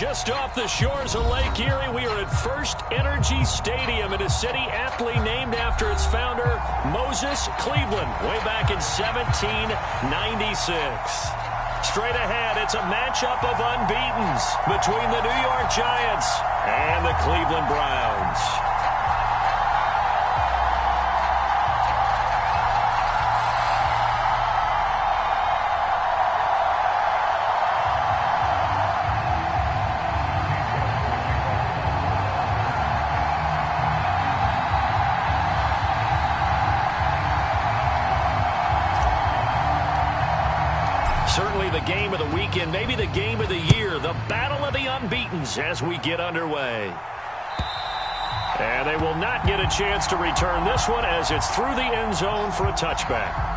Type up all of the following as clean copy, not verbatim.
Just off the shores of Lake Erie, we are at First Energy Stadium in a city aptly named after its founder, Moses Cleveland, way back in 1796. Straight ahead, it's a matchup of unbeatens between the New York Giants and the Cleveland Browns. Certainly the game of the weekend, maybe the game of the year, the battle of the unbeatens as we get underway. And they will not get a chance to return this one as it's through the end zone for a touchback.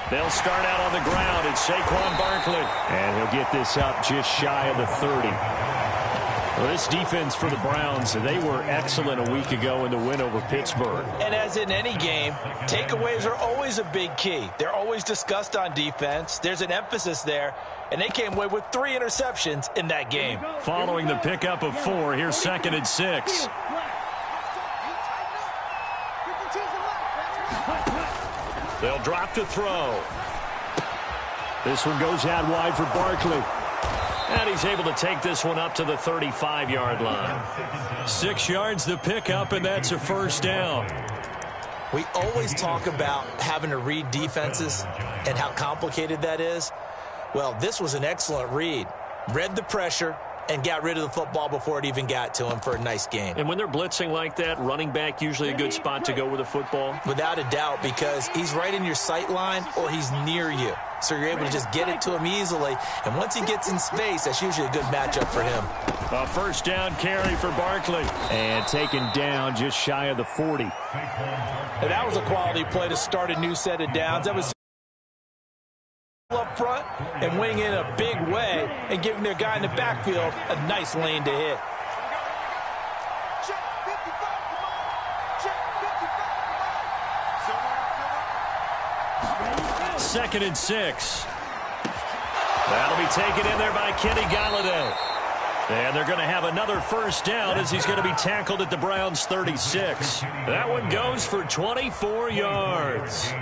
They'll start out on the ground. It's Saquon Barkley. And he'll get this up just shy of the 30. Well, this defense for the Browns, they were excellent a week ago in the win over Pittsburgh. And as in any game, takeaways are always a big key. They're always discussed on defense. There's an emphasis there. And they came away with 3 interceptions in that game. Following the pickup of 4, here's 2nd and 6. They'll drop to throw. This one goes out wide for Barkley. And he's able to take this one up to the 35-yard line. 6 yards the pickup, and that's a first down. We always talk about having to read defenses and how complicated that is. Well, this was an excellent read. Read the pressure and got rid of the football before it even got to him for a nice game. And when they're blitzing like that, running back usually a good spot to go with the football? Without a doubt, because he's right in your sight line or he's near you. So you're able to just get it to him easily. And once he gets in space, that's usually a good matchup for him. A first down carry for Barkley. And taken down just shy of the 40. And that was a quality play to start a new set of downs. That was up front and wing in a big way and giving their guy in the backfield a nice lane to hit. Second and 6. That'll be taken in there by Kenny Golladay. And they're going to have another first down as he's going to be tackled at the Browns' 36. That one goes for 24 yards.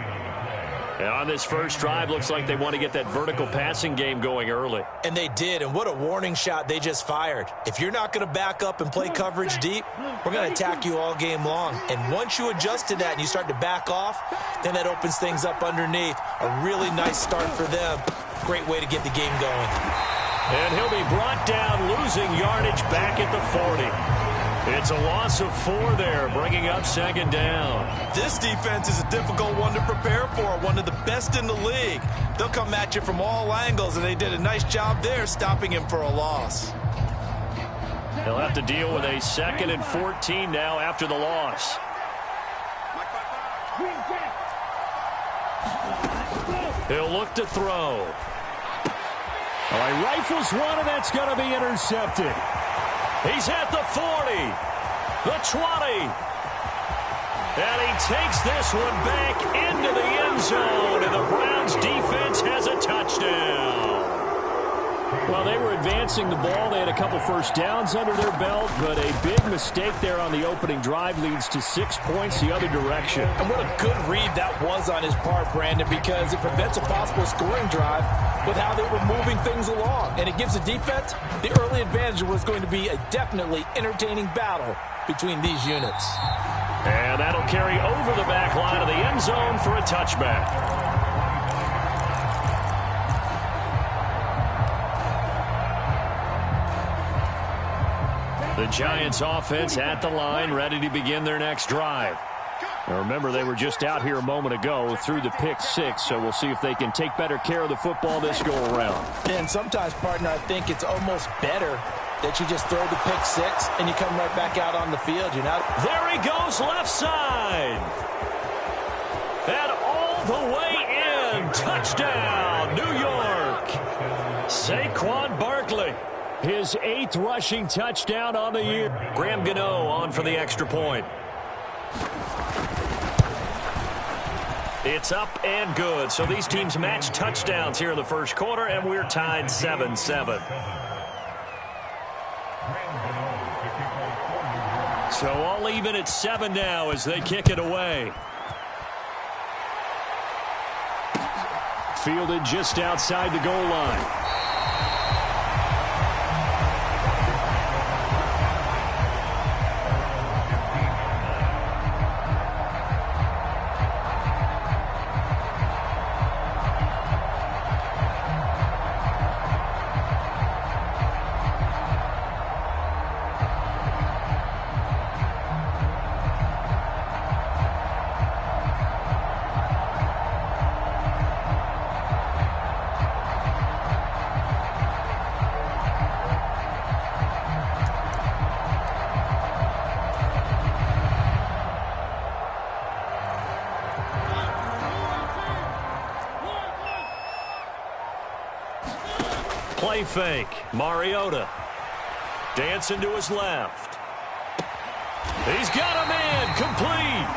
And on this first drive, looks like they want to get that vertical passing game going early. And they did, and what a warning shot they just fired. If you're not going to back up and play coverage deep, we're going to attack you all game long. And once you adjust to that and you start to back off, then that opens things up underneath. A really nice start for them. Great way to get the game going. And he'll be brought down, losing yardage back at the 40. It's a loss of 4 there, bringing up 2nd down. This defense is a difficult one to prepare for, one of the best in the league. They'll come at you from all angles, and they did a nice job there stopping him for a loss. They'll have to deal with a 2nd and 14 now after the loss. He'll look to throw. All right, rifles one, and that's going to be intercepted. He's at the 40, the 20, and he takes this one back into the end zone, and the Browns defense has a touchdown. Well, they were advancing the ball. They had a couple first downs under their belt, but a big mistake there on the opening drive leads to 6 points the other direction. And what a good read that was on his part, Brandon, because it prevents a possible scoring drive with how they were moving things along. And it gives the defense the early advantage. Was going to be a definitely entertaining battle between these units. And that'll carry over the back line of the end zone for a touchback. The Giants offense at the line, ready to begin their next drive. Now remember, they were just out here a moment ago through the pick six, so we'll see if they can take better care of the football this go-around. And sometimes, partner, I think it's almost better that you just throw the pick six and you come right back out on the field. You're not. There he goes, left side. And all the way in. Touchdown, New York. Saquon Barkley, his 8th rushing touchdown on the year. Graham Gano on for the extra point. It's up and good. So these teams match touchdowns here in the first quarter, and we're tied 7-7. So all even at 7 now as they kick it away. Fielded just outside the goal line. Play fake. Mariota. Dancing to his left. He's got a man. Complete.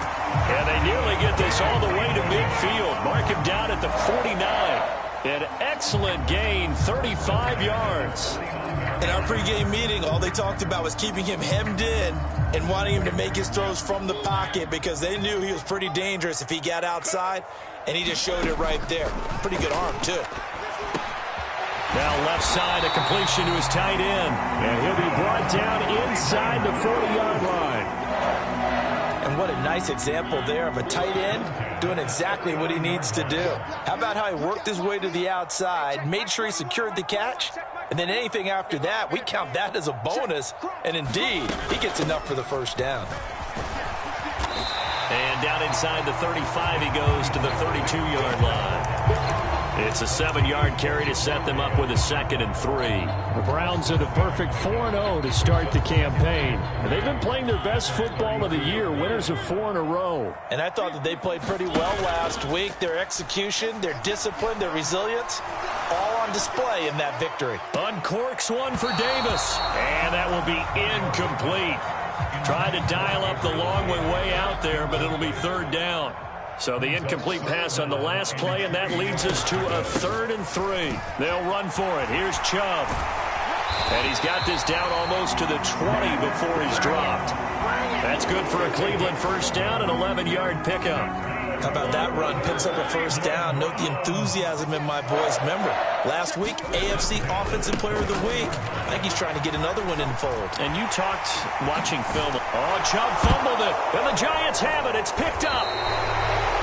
And they nearly get this all the way to midfield. Mark him down at the 49. An excellent gain, 35 yards. In our pregame meeting, all they talked about was keeping him hemmed in and wanting him to make his throws from the pocket because they knew he was pretty dangerous if he got outside, and he just showed it right there. Pretty good arm, too. Now left side, a completion to his tight end. And he'll be brought down inside the 40-yard line. And what a nice example there of a tight end doing exactly what he needs to do. How about how he worked his way to the outside, made sure he secured the catch, and then anything after that, we count that as a bonus. And indeed, he gets enough for the first down. And down inside the 35, he goes to the 32-yard line. It's a 7-yard carry to set them up with a 2nd and 3. The Browns at a perfect 4-0 to start the campaign. They've been playing their best football of the year, winners of 4 in a row. And I thought that they played pretty well last week. Their execution, their discipline, their resilience, all on display in that victory. Uncorks one for Davis, and that will be incomplete. Tried to dial up the long one way out there, but it'll be 3rd down. So the incomplete pass on the last play, and that leads us to a 3rd and 3. They'll run for it. Here's Chubb. And he's got this down almost to the 20 before he's dropped. That's good for a Cleveland first down, an 11-yard pickup. How about that run? Picks up a first down. Note the enthusiasm in my voice. Remember, last week, AFC Offensive Player of the Week. I think he's trying to get another one in the fold. And you talked watching film. Oh, Chubb fumbled it. And the Giants have it. It's picked up.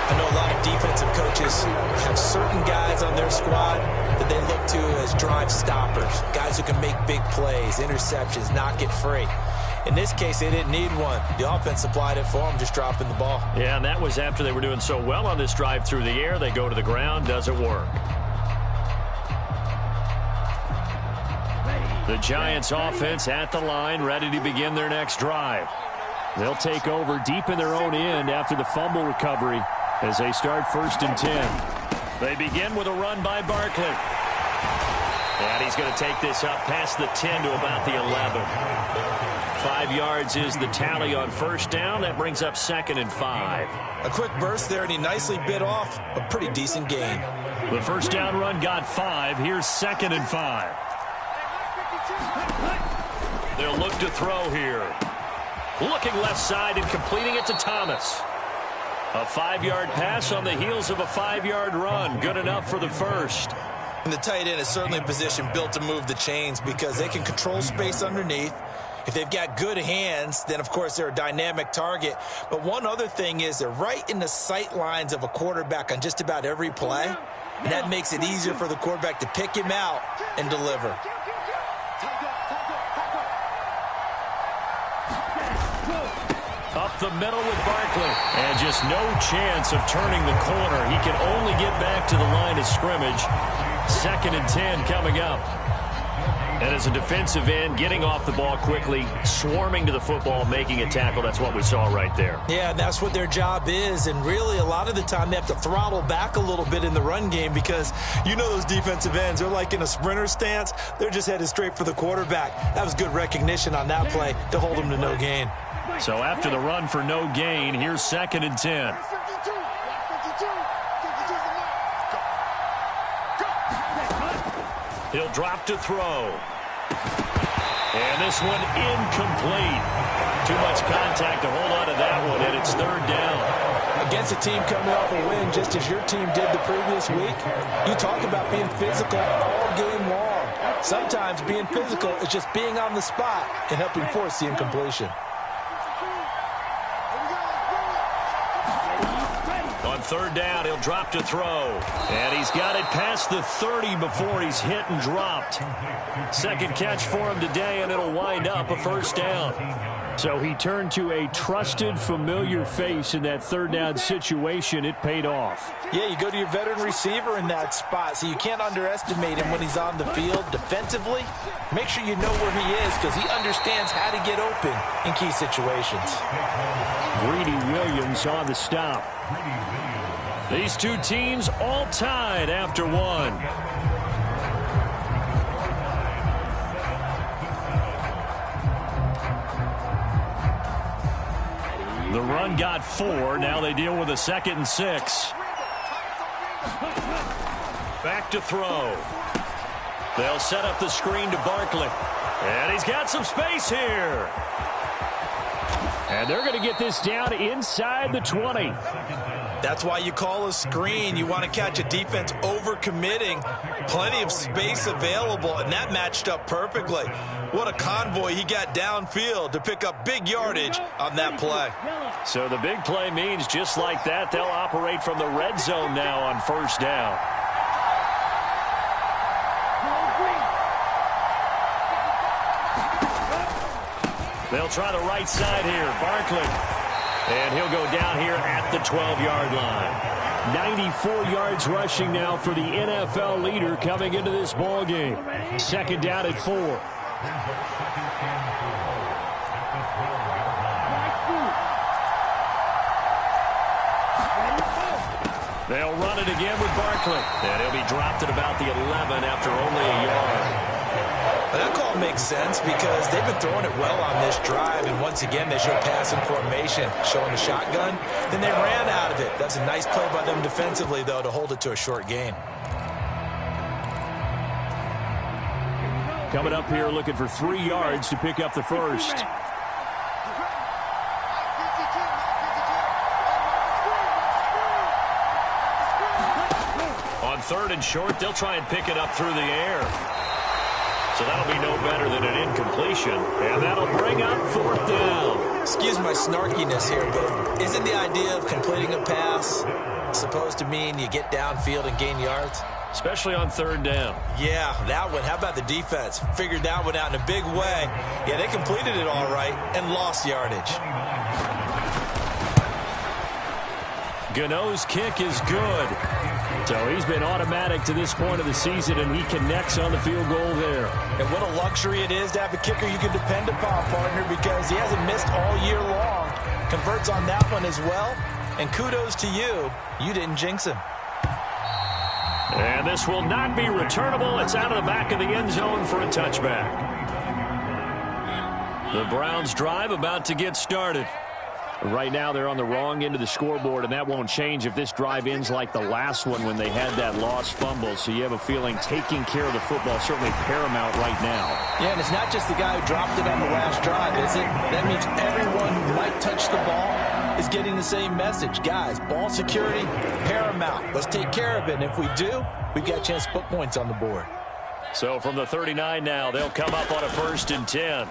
I know a lot of defensive coaches have certain guys on their squad that they look to as drive stoppers, guys who can make big plays, interceptions, not get free. In this case, they didn't need one. The offense supplied it for them, just dropping the ball. Yeah, and that was after they were doing so well on this drive through the air. They go to the ground, doesn't work. The Giants offense at the line, ready to begin their next drive. They'll take over deep in their own end after the fumble recovery as they start 1st and 10. They begin with a run by Barkley. And he's going to take this up past the 10 to about the 11. 5 yards is the tally on first down. That brings up 2nd and 5. A quick burst there, and he nicely bit off a pretty decent gain. The first down run got 5. Here's 2nd and 5. They'll look to throw here. Looking left side and completing it to Thomas. A 5-yard pass on the heels of a 5-yard run. Good enough for the first. And the tight end is certainly in position built to move the chains because they can control space underneath. If they've got good hands, then, of course, they're a dynamic target. But one other thing is they're right in the sight lines of a quarterback on just about every play. And that makes it easier for the quarterback to pick him out and deliver. Up up the middle with Barkley. And just no chance of turning the corner. He can only get back to the line of scrimmage. 2nd and 10 coming up. And as a defensive end, getting off the ball quickly, swarming to the football, making a tackle, that's what we saw right there. Yeah, and that's what their job is. And really, a lot of the time, they have to throttle back a little bit in the run game because you know those defensive ends, they're like in a sprinter stance. They're just headed straight for the quarterback. That was good recognition on that play to hold them to no gain. So after the run for no gain, here's 2nd and 10. He'll drop to throw. And this one incomplete. Too much contact to hold on to that one, and it's 3rd down. Against a team coming off a win, just as your team did the previous week, you talk about being physical all game long. Sometimes being physical is just being on the spot and helping force the incompletion. On 3rd down, he'll drop to throw. And he's got it past the 30 before he's hit and dropped. 2nd catch for him today, and it'll wind up a 1st down. So he turned to a trusted, familiar face in that 3rd down situation. It paid off. Yeah, you go to your veteran receiver in that spot, so you can't underestimate him when he's on the field. Defensively, make sure you know where he is because he understands how to get open in key situations. Greedy Williams on the stop. These two teams all tied after one. The run got 4. Now they deal with a 2nd and 6. Back to throw. They'll set up the screen to Barkley. And he's got some space here. And they're going to get this down inside the 20. That's why you call a screen. You want to catch a defense overcommitting. Plenty of space available, and that matched up perfectly. What a convoy he got downfield to pick up big yardage on that play. So the big play means just like that, they'll operate from the red zone now on 1st down. They'll try the right side here. Barkley. And he'll go down here at the 12-yard line. 94 yards rushing now for the NFL leader coming into this ball game. 2nd down at 4. They'll run it again with Barkley. And he'll be dropped at about the 11 after only a yard. That call makes sense because they've been throwing it well on this drive, and once again they show passing formation, showing a shotgun. Then they ran out of it. That's a nice play by them defensively, though, to hold it to a short gain. Coming up here looking for 3 yards to pick up the 1st. On 3rd and short, they'll try and pick it up through the air. So that'll be no better than an incompletion. And that'll bring up 4th down. Excuse my snarkiness here, but isn't the idea of completing a pass supposed to mean you get downfield and gain yards? Especially on 3rd down. Yeah, that one. How about the defense? Figured that one out in a big way. Yeah, they completed it all right and lost yardage. Gano's kick is good. So he's been automatic to this point of the season, and he connects on the field goal there. And what a luxury it is to have a kicker you can depend upon, partner, because he hasn't missed all year long. Converts on that one as well. And kudos to you. You didn't jinx him. And this will not be returnable. It's out of the back of the end zone for a touchback. The Browns drive about to get started. Right now, they're on the wrong end of the scoreboard, and that won't change if this drive ends like the last one when they had that lost fumble. So you have a feeling taking care of the football is certainly paramount right now. Yeah, and it's not just the guy who dropped it on the last drive, is it? That means everyone who might touch the ball is getting the same message. Guys, ball security, paramount. Let's take care of it, and if we do, we've got a chance to put points on the board. So from the 39 now, they'll come up on a 1st and 10.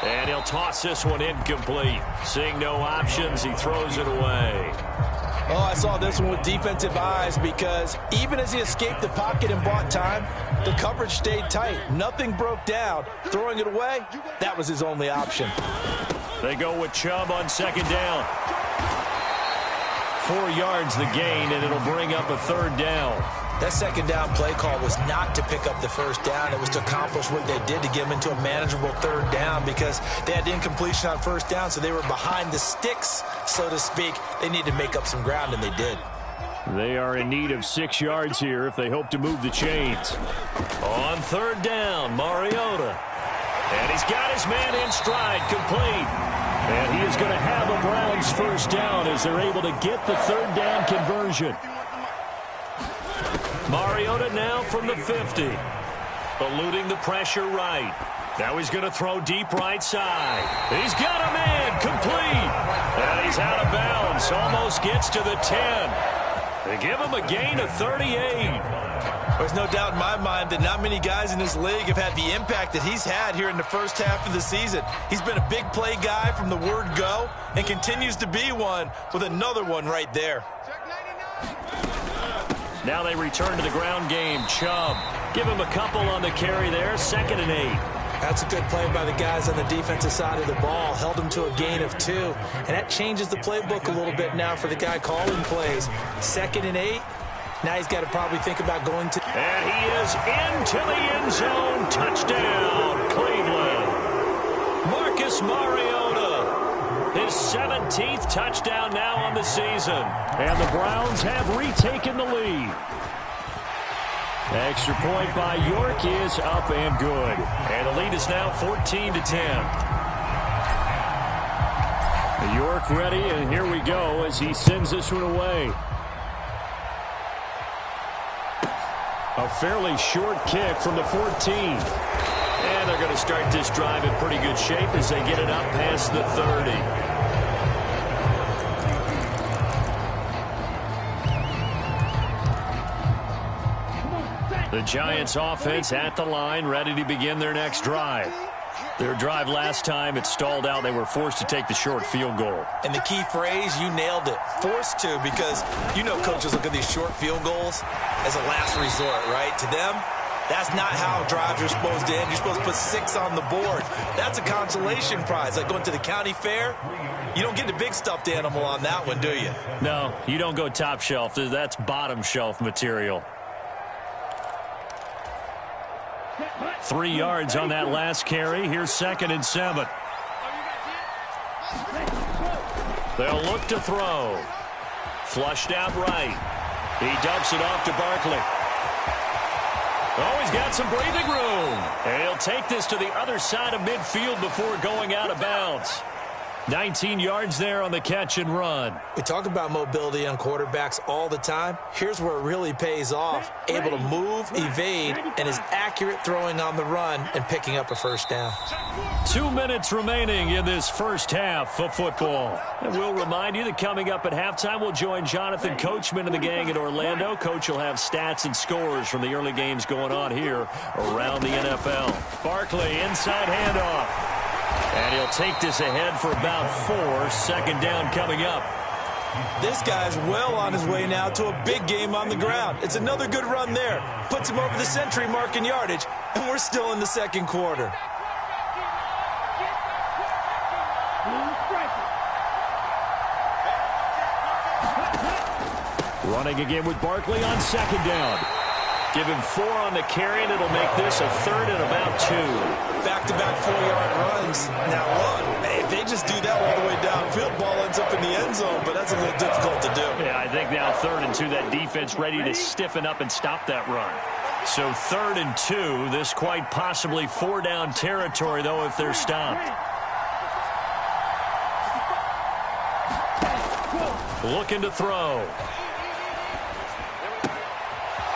And he'll toss this one incomplete. Seeing no options, he throws it away. Oh, I saw this one with defensive eyes because even as he escaped the pocket and bought time, the coverage stayed tight. Nothing broke down. Throwing it away, that was his only option. They go with Chubb on second down. 4 yards the gain, and it'll bring up a third down. That second down play call was not to pick up the first down. It was to accomplish what they did to get them into a manageable third down because they had incompletion on first down, so they were behind the sticks, so to speak. They needed to make up some ground, and they did. They are in need of 6 yards here if they hope to move the chains. On third down, Mariota. And he's got his man in stride, complete. And he is going to have a Browns first down as they're able to get the third down conversion. Mariota now from the 50. Eluding the pressure right. Now he's going to throw deep right side. He's got a man, complete. And he's out of bounds, almost gets to the 10. They give him a gain of 38. There's no doubt in my mind that not many guys in this league have had the impact that he's had here in the first half of the season. He's been a big play guy from the word go and continues to be one with another one right there. Now they return to the ground game. Chubb, give him a couple on the carry there. 2nd and 8. That's a good play by the guys on the defensive side of the ball. Held him to a gain of 2. And that changes the playbook a little bit now for the guy calling plays. 2nd and 8. Now he's got to probably think about going to... And he is into the end zone. Touchdown, Cleveland. Marcus Mariota. His 17th touchdown now on the season. And the Browns have retaken the lead. Extra point by York is up and good. And the lead is now 14-10. York ready, and here we go as he sends this one away. A fairly short kick from the 14. And they're going to start this drive in pretty good shape as they get it up past the 30. The Giants offense at the line, ready to begin their next drive. Their drive last time, it stalled out. They were forced to take the short field goal. And the key phrase, you nailed it. Forced to, because you know coaches look at these short field goals as a last resort, right? To them, that's not how drives are supposed to end. You're supposed to put 6 on the board. That's a consolation prize. Like going to the county fair, you don't get the big stuffed animal on that one, do you? No, you don't go top shelf. That's bottom shelf material. 3 yards on that last carry. Here's 2nd and 7. They'll look to throw. Flushed out right. He dumps it off to Barkley. Oh, he's got some breathing room. And he'll take this to the other side of midfield before going out of bounds. 19 yards there on the catch and run. We talk about mobility on quarterbacks all the time. Here's where it really pays off. Able to move, evade, and is accurate throwing on the run and picking up a first down. 2 minutes remaining in this first half of football. And we'll remind you that coming up at halftime, we'll join Jonathan Coachman and the gang in Orlando. Coach will have stats and scores from the early games going on here around the NFL. Barkley, inside handoff. And he'll take this ahead for about 4. 2nd down coming up. This guy's well on his way now to a big game on the ground. It's another good run there. Puts him over the century mark in yardage, and we're still in the second quarter. Running again with Barkley on 2nd down. Give him 4 on the carry, and it'll make this a 3rd and about 2. Back-to-back 4-yard runs. Now, look, if they just do that all the way downfield, ball ends up in the end zone, but that's a little difficult to do. Yeah, I think now 3rd and 2, that defense ready to stiffen up and stop that run. So 3rd and 2, this quite possibly 4-down territory, though, if they're stopped. Looking to throw.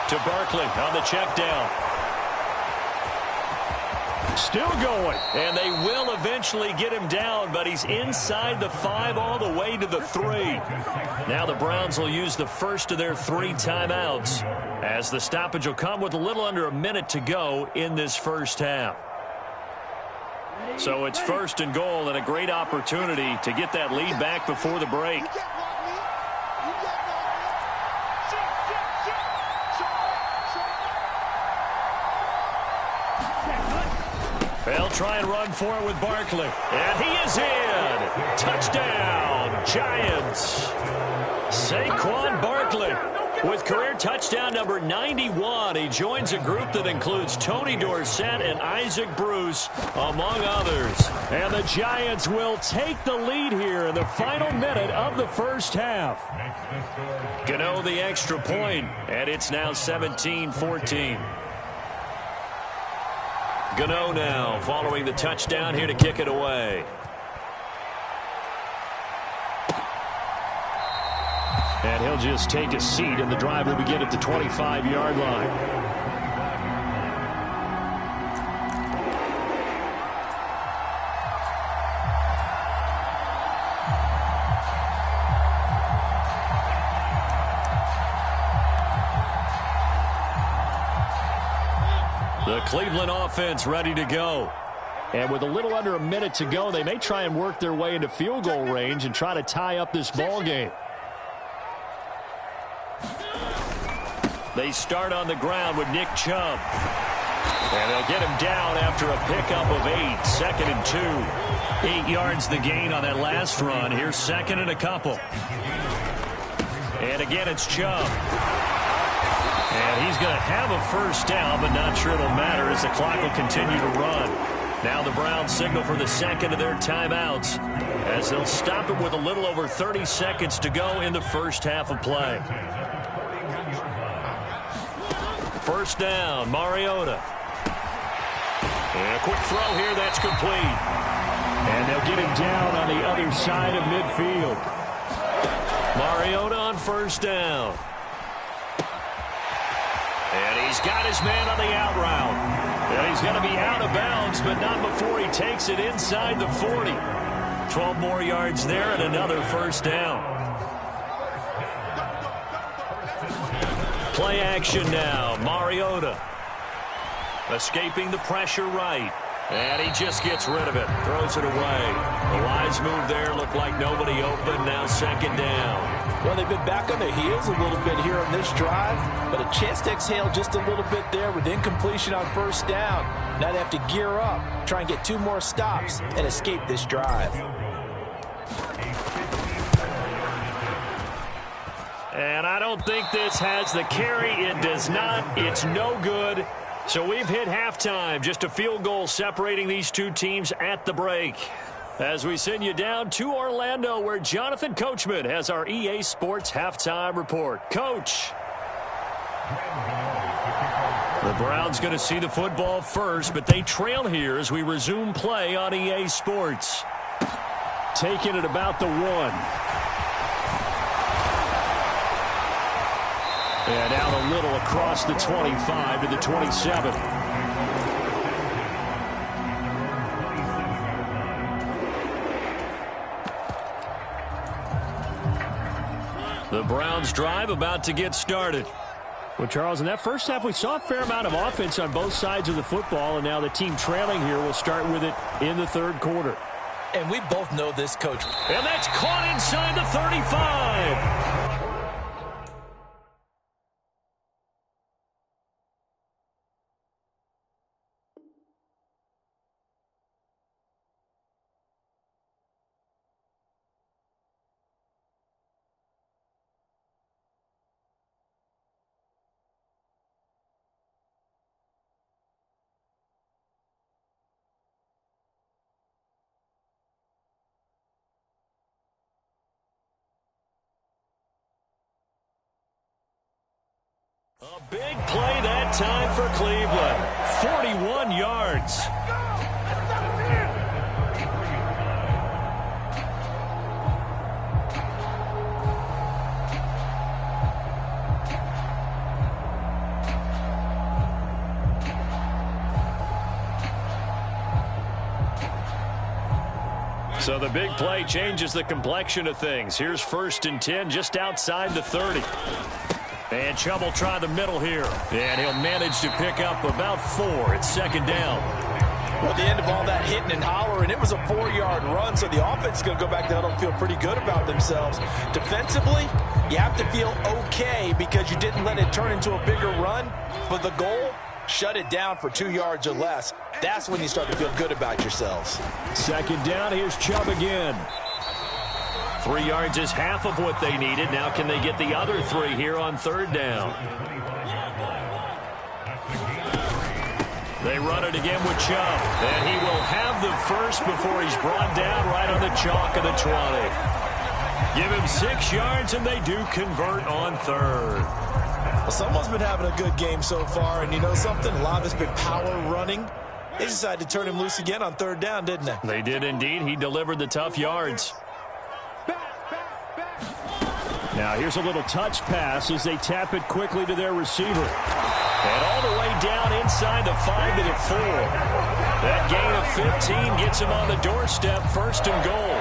To Barkley on the check down. Still going. And they will eventually get him down, but he's inside the 5 all the way to the 3. Now the Browns will use the first of their 3 timeouts as the stoppage will come with a little under a minute to go in this first half. So it's 1st and goal and a great opportunity to get that lead back before the break. They'll try and run for it with Barkley. And he is in. Touchdown, Giants. Saquon Barkley with career touchdown number 91. He joins a group that includes Tony Dorsett and Isaac Bruce, among others. And the Giants will take the lead here in the final minute of the first half. Gano the extra point, and it's now 17-14. Gano now following the touchdown here to kick it away. And he'll just take a seat, and the drive will begin at the 25-yard line. The Cleveland offense ready to go. And with a little under a minute to go, they may try and work their way into field goal range and try to tie up this ball game. They start on the ground with Nick Chubb. And they'll get him down after a pickup of 8, 2nd and 2. 8 yards the gain on that last run. Here's 2nd and a couple. And again, it's Chubb. And he's going to have a first down, but not sure it'll matter as the clock will continue to run. Now the Browns signal for the second of their timeouts as they'll stop it with a little over 30 seconds to go in the first half of play. First down, Mariota. And a quick throw here, that's complete. And they'll get him down on the other side of midfield. Mariota on first down. And he's got his man on the out route. And he's going to be out of bounds, but not before he takes it inside the 40. 12 more yards there and another first down. Play action now. Mariota escaping the pressure right. And he just gets rid of it. Throws it away. The wise move there. Looked like nobody open. Now second down. Well, they've been back on their heels a little bit here on this drive, but a chance to exhale just a little bit there with incompletion on first down. Now they have to gear up, try and get 2 more stops, and escape this drive. And I don't think this has the carry. It does not. It's no good. So we've hit halftime. Just a field goal separating these two teams at the break. As we send you down to Orlando, where Jonathan Coachman has our EA Sports halftime report. Coach. The Browns going to see the football first, but they trail here as we resume play on EA Sports. Taking it about the 1. And out a little across the 25 to the 27. The Browns drive about to get started. Well, Charles, in that first half, we saw a fair amount of offense on both sides of the football, and now the team trailing here will start with it in the third quarter. And we both know this, Coach. And that's caught inside the 35. A big play that time for Cleveland. 41 yards. So the big play changes the complexion of things. Here's 1st and 10 just outside the 30. And Chubb will try the middle here. And he'll manage to pick up about 4. It's second down. Well, at the end of all that hitting and hollering, it was a 4-yard run, so the offense is going to go back down and feel pretty good about themselves. Defensively, you have to feel okay because you didn't let it turn into a bigger run. But the goal, shut it down for 2 yards or less. That's when you start to feel good about yourselves. Second down, here's Chubb again. 3 yards is half of what they needed. Now can they get the other 3 here on third down? They run it again with Chubb. And he will have the first before he's brought down right on the chalk of the 20. Give him 6 yards, and they do convert on third. Well, someone's been having a good game so far, and you know something? A lot of it's been power running. They decided to turn him loose again on third down, didn't they? They did indeed. He delivered the tough yards. Now here's a little touch pass as they tap it quickly to their receiver. And all the way down inside the 5 to the 4. That gain of 15 gets him on the doorstep, first and goal.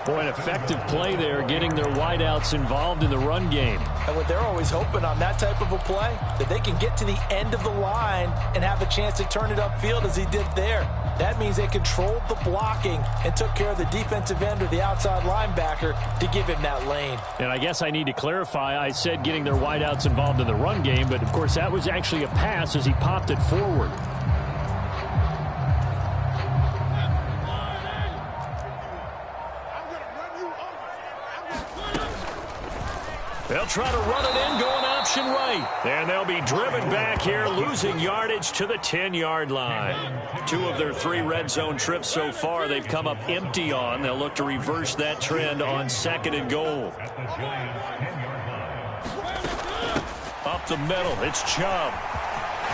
Boy, an effective play there, getting their wideouts involved in the run game. And what they're always hoping on that type of a play, that they can get to the end of the line and have a chance to turn it upfield as he did there. That means they controlled the blocking and took care of the defensive end or the outside linebacker to give him that lane. And I guess I need to clarify, I said getting their wideouts involved in the run game, but of course that was actually a pass as he popped it forward. They'll try to run it in, going option right. And they'll be driven back here, losing yardage to the 10-yard line. 2 of their 3 red zone trips so far they've come up empty on. They'll look to reverse that trend on second and goal. Up the middle, it's Chubb.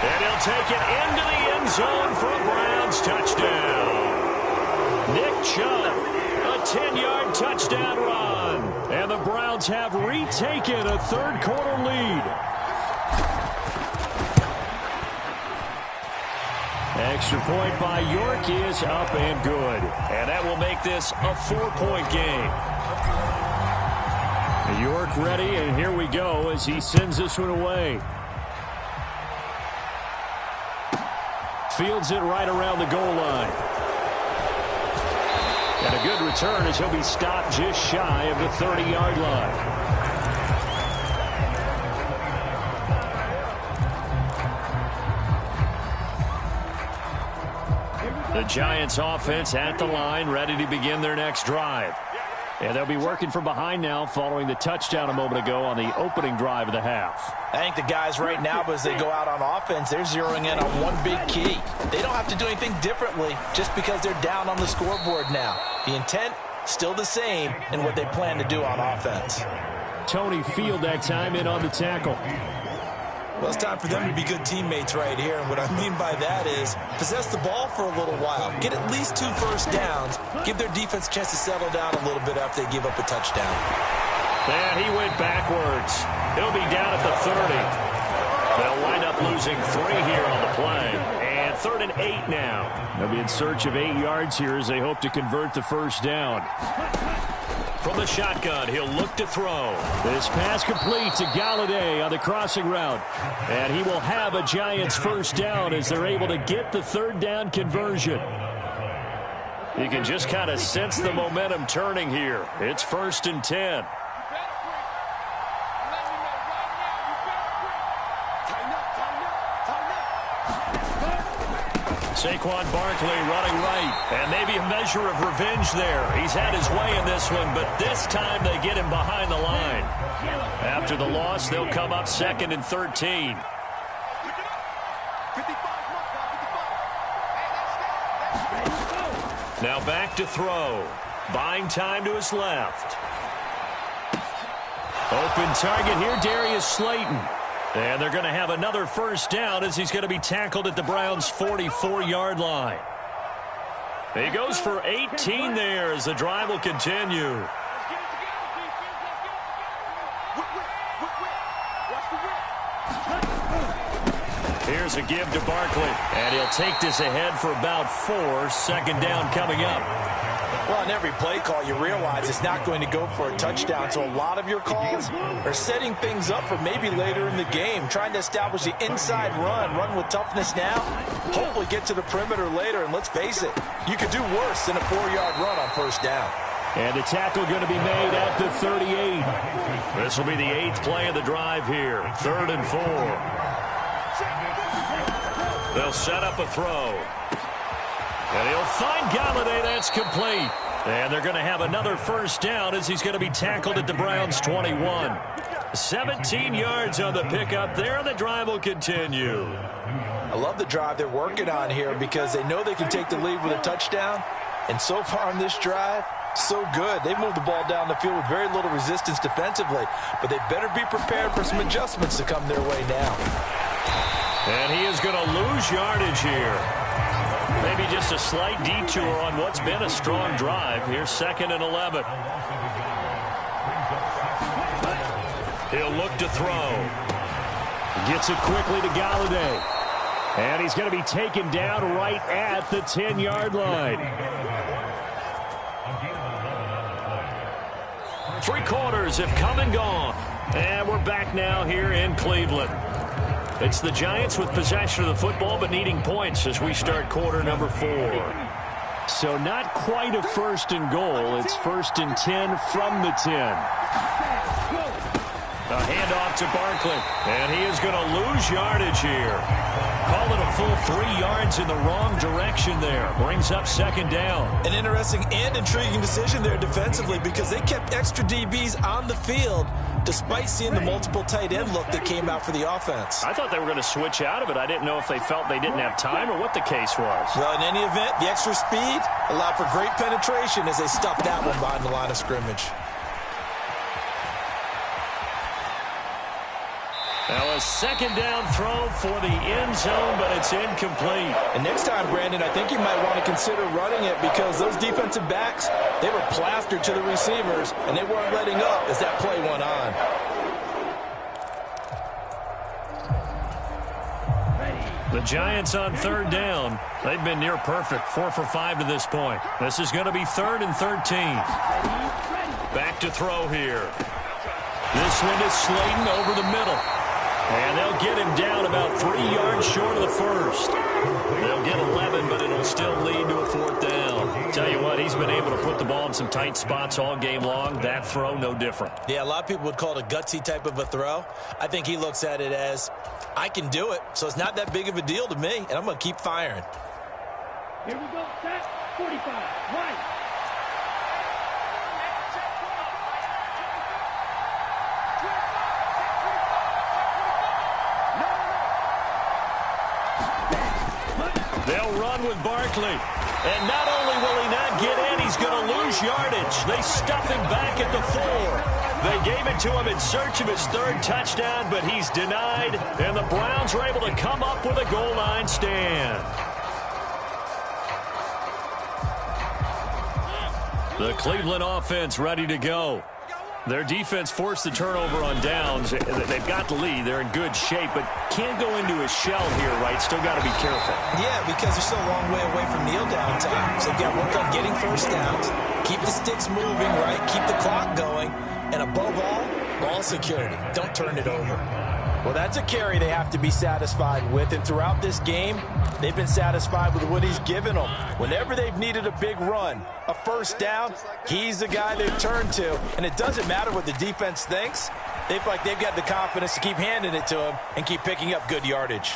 And he'll take it into the end zone for a Browns touchdown. Nick Chubb, a 10-yard touchdown run. And the Browns have retaken a third-quarter lead. Extra point by York is up and good. And that will make this a 4-point game. York ready, and here we go as he sends this one away. Fields it right around the goal line. And a good return as he'll be stopped just shy of the 30-yard line. The Giants offense at the line, ready to begin their next drive. And they'll be working from behind now following the touchdown a moment ago on the opening drive of the half. I think the guys right now, as they go out on offense, they're zeroing in on one big key. They don't have to do anything differently just because they're down on the scoreboard now. The intent, still the same in what they plan to do on offense. Tony Field that time in on the tackle. Well, it's time for them to be good teammates right here. And what I mean by that is possess the ball for a little while. Get at least 2 first downs. Give their defense a chance to settle down a little bit after they give up a touchdown. And he went backwards. He'll be down at the 30. They'll wind up losing 3 here on the play. And 3rd and 8 now. They'll be in search of 8 yards here as they hope to convert the first down. From the shotgun, he'll look to throw. This pass complete to Galladay on the crossing route. And he will have a Giants first down as they're able to get the 3rd down conversion. You can just kind of sense the momentum turning here. It's 1st and 10. Saquon Barkley running right, and maybe a measure of revenge there. He's had his way in this one, but this time they get him behind the line. After the loss, they'll come up 2nd and 13. Now back to throw. Buying time to his left. Open target here, Darius Slayton. And they're going to have another first down as he's going to be tackled at the Browns' 44-yard line. He goes for 18 there as the drive will continue. Here's a give to Barkley. And he'll take this ahead for about 4. 2nd down coming up. Well, on every play call, you realize it's not going to go for a touchdown. So a lot of your calls are setting things up for maybe later in the game, trying to establish the inside run with toughness now, hopefully get to the perimeter later. And let's face it, you could do worse than a 4-yard run on first down. And the tackle going to be made at the 38. This will be the 8th play of the drive here. 3rd and 4. They'll set up a throw. And he'll find Galladay. That's complete. And they're going to have another first down as he's going to be tackled at the Browns' 21. 17 yards on the pickup there, and the drive will continue. I love the drive they're working on here because they know they can take the lead with a touchdown. And so far on this drive, so good. They moved the ball down the field with very little resistance defensively, but they better be prepared for some adjustments to come their way now. And he is going to lose yardage here. Maybe just a slight detour on what's been a strong drive. Here's 2nd and 11. He'll look to throw. Gets it quickly to Galladay. And he's going to be taken down right at the 10-yard line. 3 quarters have come and gone. And we're back now here in Cleveland. It's the Giants with possession of the football, but needing points as we start quarter number 4. So not quite a 1st and goal. It's 1st and 10 from the 10. A handoff to Barkley. And he is going to lose yardage here. Call it a full 3 yards in the wrong direction there. Brings up 2nd down. An interesting and intriguing decision there defensively because they kept extra DBs on the field despite seeing the multiple tight end look that came out for the offense. I thought they were going to switch out of it. I didn't know if they felt they didn't have time or what the case was. Well, in any event, the extra speed allowed for great penetration as they stuffed that one behind the line of scrimmage. Now a 2nd down throw for the end zone, but it's incomplete. And next time, Brandon, I think you might want to consider running it because those defensive backs, they were plastered to the receivers, and they weren't letting up as that play went on. The Giants on 3rd down. They've been near perfect, 4 for 5 to this point. This is going to be 3rd and 13. Back to throw here. This one is Slayton over the middle. And they'll get him down about 3 yards short of the first. They'll get 11, but it'll still lead to a 4th down. Tell you what, he's been able to put the ball in some tight spots all game long. That throw, no different. Yeah, a lot of people would call it a gutsy type of a throw. I think he looks at it as, I can do it, so it's not that big of a deal to me, and I'm going to keep firing. Here we go, set, 45, right. They'll run with Barkley. And not only will he not get in, he's going to lose yardage. They stuff him back at the 4. They gave it to him in search of his 3rd touchdown, but he's denied. And the Browns are able to come up with a goal line stand. The Cleveland offense ready to go. Their defense forced the turnover on downs. They've got the lead. They're in good shape, but can't go into a shell here, right? Still got to be careful. Yeah, because they're still a long way away from kneel down time. So they've got to work on getting first downs, keep the sticks moving, right? Keep the clock going. And above all, ball security. Don't turn it over. Well, that's a carry they have to be satisfied with. And throughout this game, they've been satisfied with what he's given them. Whenever they've needed a big run, a first down, he's the guy they've turned to. And it doesn't matter what the defense thinks. They feel like they've got the confidence to keep handing it to him and keep picking up good yardage.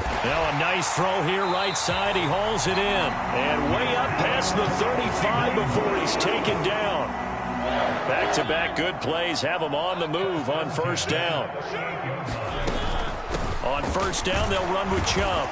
Now a nice throw here right side. He hauls it in. And way up past the 35 before he's taken down. Back-to-back good plays have him on the move on first down. On first down, they'll run with Chubb.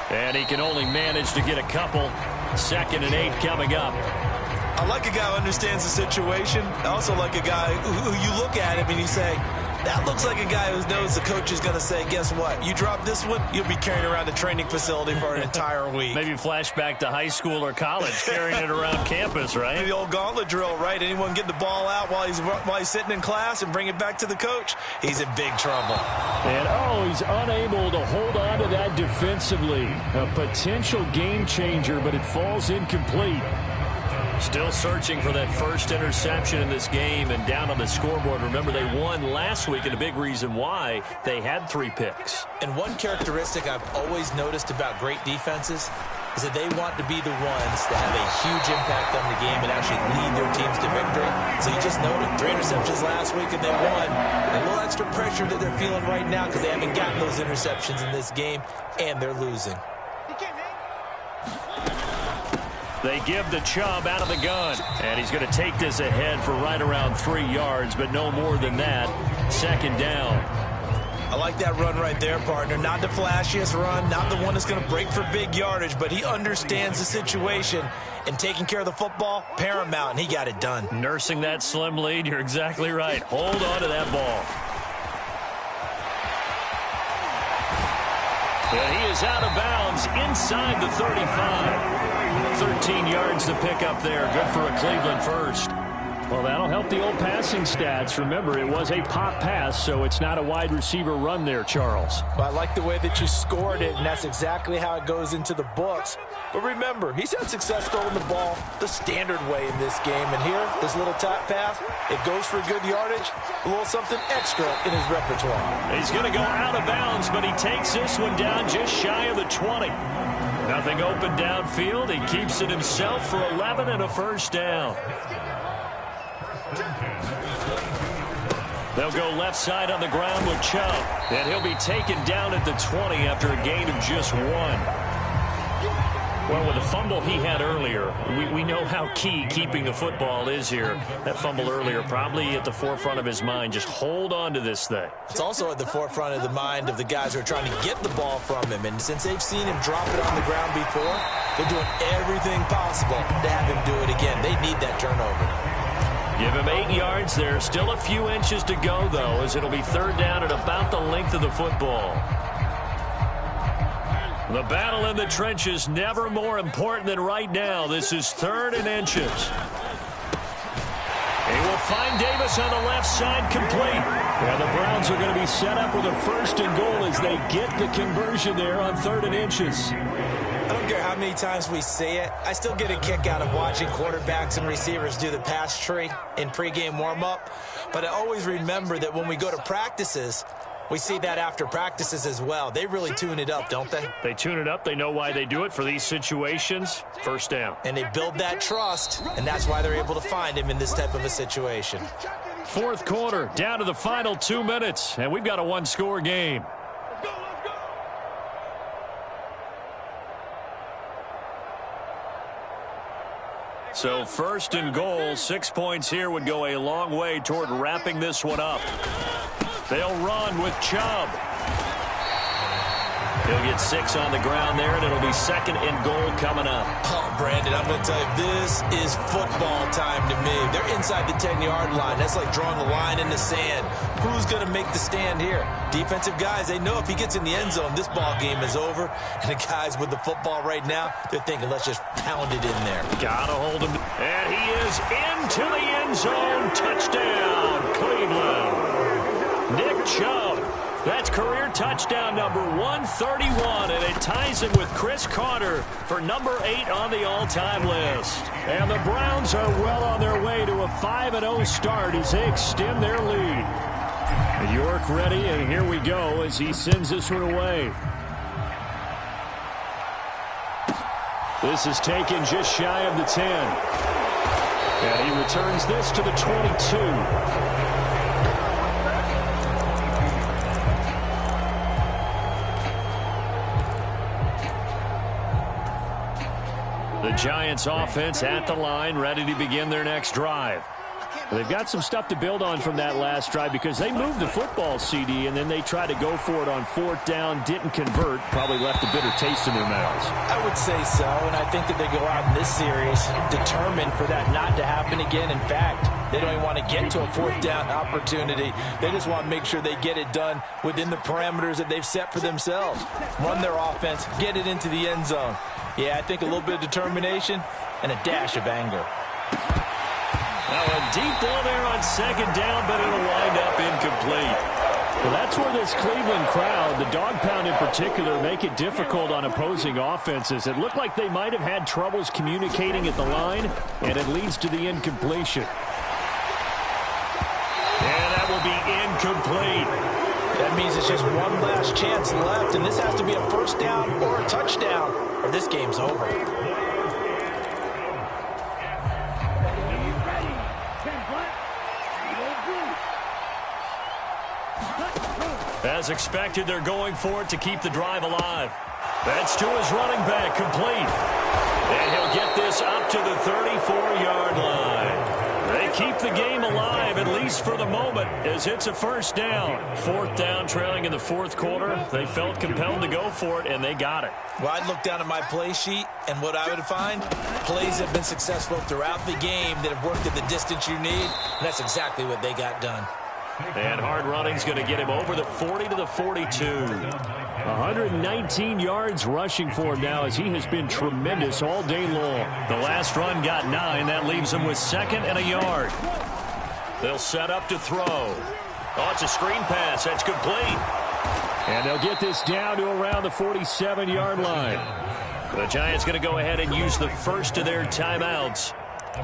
And he can only manage to get a couple. 2nd and 8 coming up. I like a guy who understands the situation. I also like a guy who you look at him and you say, that looks like a guy who knows the coach is going to say, guess what? You drop this one, you'll be carrying around the training facility for an entire week. Maybe flashback to high school or college, carrying it around campus, right? The old gauntlet drill, right? Anyone get the ball out while he's sitting in class and bring it back to the coach, he's in big trouble. And, he's unable to hold on to that defensively. A potential game changer, but it falls incomplete. Still searching for that first interception in this game and down on the scoreboard. Remember, they won last week, and a big reason why they had 3 picks. And one characteristic I've always noticed about great defenses is that they want to be the ones that have a huge impact on the game and actually lead their teams to victory. So you just noted 3 interceptions last week and they won. A little extra pressure that they're feeling right now because they haven't gotten those interceptions in this game, and they're losing. They give to Chubb out of the gun. And he's going to take this ahead for right around 3 yards, but no more than that. Second down. I like that run right there, partner. Not the flashiest run, not the one that's going to break for big yardage, but he understands the situation, and taking care of the football, paramount, and he got it done. Nursing that slim lead, you're exactly right. Hold on to that ball. And he is out of bounds inside the 35. 13 yards to pick up there. Good for a Cleveland first. Well, that'll help the old passing stats. Remember, it was a pop pass, so it's not a wide receiver run there, Charles. Well, I like the way that you scored it, and that's exactly how it goes into the books. But remember, he's had success throwing the ball the standard way in this game. And here, this little top pass, it goes for good yardage, a little something extra in his repertoire. He's going to go out of bounds, but he takes this one down just shy of the 20. Nothing open downfield. He keeps it himself for 11 and a first down. They'll go left side on the ground with Chubb, and he'll be taken down at the 20 after a gain of just 1. Well, with the fumble he had earlier, we know how key keeping the football is here. That fumble earlier probably at the forefront of his mind. Just hold on to this thing. It's also at the forefront of the mind of the guys who are trying to get the ball from him. And since they've seen him drop it on the ground before, they're doing everything possible to have him do it again. They need that turnover. Give him 8 yards there. Still a few inches to go, though, as it'll be third down at about the length of the football. The battle in the trenches never more important than right now. This is 3rd and inches. He will find Davis on the left side, complete. And the Browns are going to be set up with a 1st and goal as they get the conversion there on 3rd and inches. I don't care how many times we say it, I still get a kick out of watching quarterbacks and receivers do the pass tree in pregame warm-up. But I always remember that when we go to practices, we see that after practices as well. They really tune it up, don't they? They tune it up. They know why they do it for these situations. First down. And they build that trust, and that's why they're able to find him in this type of a situation. 4th quarter, down to the final 2 minutes, and we've got a one-score game. So 1st and goal, 6 points here would go a long way toward wrapping this one up. They'll run with Chubb. He'll get 6 on the ground there, and it'll be 2nd and goal coming up. Oh, Brandon, I'm going to tell you, this is football time to me. They're inside the 10-yard line. That's like drawing a line in the sand. Who's going to make the stand here? Defensive guys, they know if he gets in the end zone, this ball game is over. And the guys with the football right now, they're thinking, let's just pound it in there. Gotta hold him. And he is into the end zone. Touchdown, Cleveland. Nick Chubb. That's career touchdown number 131, and it ties him with Chris Carter for number 8 on the all-time list. And the Browns are well on their way to a 5-0 start as they extend their lead. York ready, and here we go as he sends this one away. This is taken just shy of the 10. And he returns this to the 22. The Giants offense at the line, ready to begin their next drive. They've got some stuff to build on from that last drive because they moved the football, CD, and then they tried to go for it on 4th down, didn't convert, probably left a bitter taste in their mouths. I would say so, and I think that they go out in this series determined for that not to happen again. In fact, they don't even want to get to a 4th down opportunity. They just want to make sure they get it done within the parameters that they've set for themselves. Run their offense, get it into the end zone. Yeah, I think a little bit of determination and a dash of anger. Now a deep ball there on 2nd down, but it'll wind up incomplete. Well, that's where this Cleveland crowd, the dog pound in particular, make it difficult on opposing offenses. It looked like they might have had troubles communicating at the line, and it leads to the incompletion. And that will be incomplete. That means it's just one last chance left, and this has to be a 1st down or a touchdown, or this game's over. As expected, they're going for it to keep the drive alive. That's to his running back, complete. And he'll get this up to the 34-yard line. They keep the game alive, at least for the moment, as it's a first down. 4th down, trailing in the 4th quarter. They felt compelled to go for it, and they got it. Well, I'd look down at my play sheet, and what I would find, plays have been successful throughout the game that have worked at the distance you need, and that's exactly what they got done. And hard running's going to get him over the 40 to the 42. 119 yards rushing for him now as he has been tremendous all day long. The last run got 9. That leaves him with 2nd and a yard. They'll set up to throw. Oh, it's a screen pass. That's complete. And they'll get this down to around the 47-yard line. The Giants going to go ahead and use the first of their timeouts,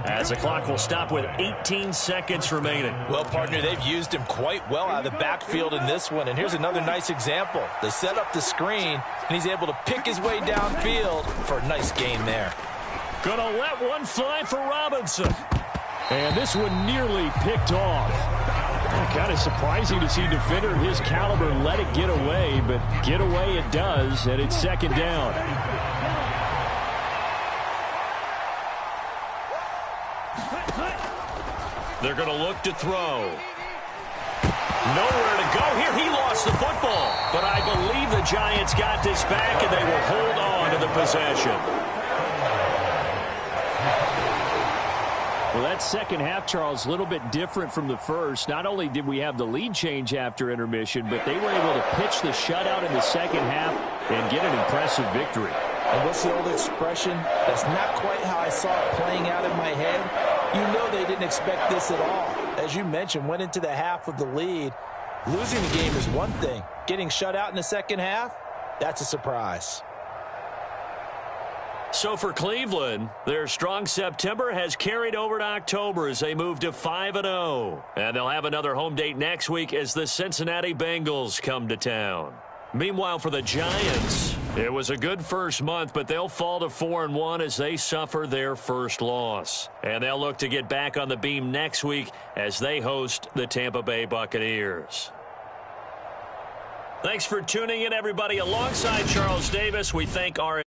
as the clock will stop with 18 seconds remaining. Well, partner, they've used him quite well out of the backfield in this one. And here's another nice example. They set up the screen, and he's able to pick his way downfield for a nice gain there. Gonna let one fly for Robinson. And this one nearly picked off. Kind of surprising to see a defender of his caliber let it get away, but get away it does, and it's 2nd down. They're going to look to throw. Nowhere to go here. He lost the football. But I believe the Giants got this back, and they will hold on to the possession. Well, that second half, Charles, a little bit different from the first. Not only did we have the lead change after intermission, but they were able to pitch the shutout in the second half and get an impressive victory. And what's the old expression? That's not quite how I saw it playing out in my head. You know they didn't expect this at all. As you mentioned, went into the half with the lead. Losing the game is one thing. Getting shut out in the second half, that's a surprise. So for Cleveland, their strong September has carried over to October as they move to 5-0. And they'll have another home date next week as the Cincinnati Bengals come to town. Meanwhile, for the Giants, it was a good first month, but they'll fall to 4-1 as they suffer their first loss. And they'll look to get back on the beam next week as they host the Tampa Bay Buccaneers. Thanks for tuning in, everybody. Alongside Charles Davis, we thank our